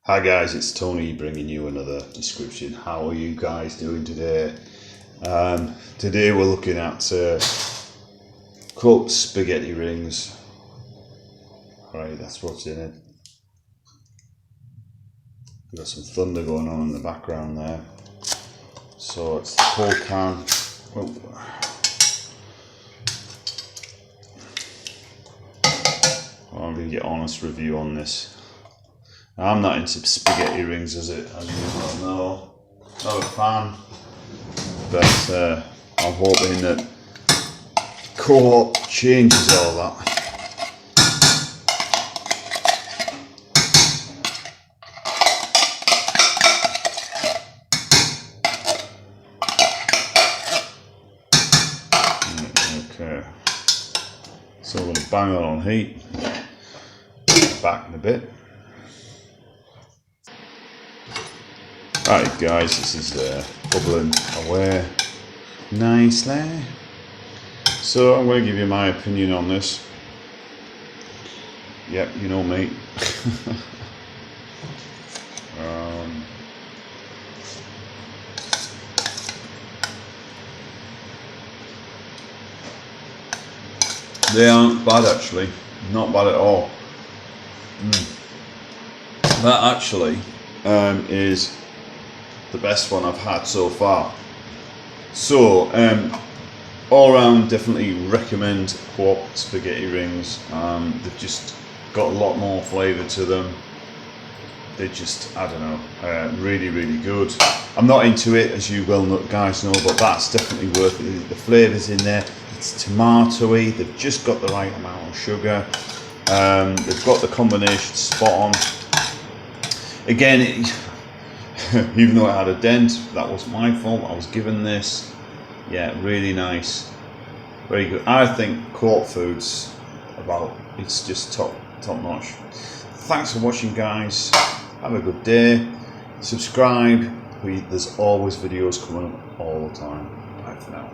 Hi guys, it's Tony bringing you another description. How are you guys doing today? Today we're looking at cooked spaghetti rings. Right, that's what's in it. We've got some thunder going on in the background there. So it's the whole can. Oh. I'm going to get an honest review on this. I'm not into spaghetti rings, as you well know. Not a fan, but I'm hoping that Co-op changes all that. Okay, so I'm going to bang that on heat. Back in a bit. Right guys, this is bubbling away nicely. So I'm going to give you my opinion on this. Yep, you know me. They aren't bad actually, not bad at all. That actually is the best one I've had so far. So all around, definitely recommend Co-op spaghetti rings. They've just got a lot more flavour to them. They're just, I don't know, really good. I'm not into it, as you well guys know, but that's definitely worth it. The flavour's in there. It's tomatoey. They've just got the right amount of sugar. They've got the combination spot on. Again, even though it had a dent, that wasn't my fault. I was given this. Yeah, really nice, very good. I think Co-op foods it's just top notch. Thanks for watching, guys. Have a good day. Subscribe. There's always videos coming up all the time. Bye for now.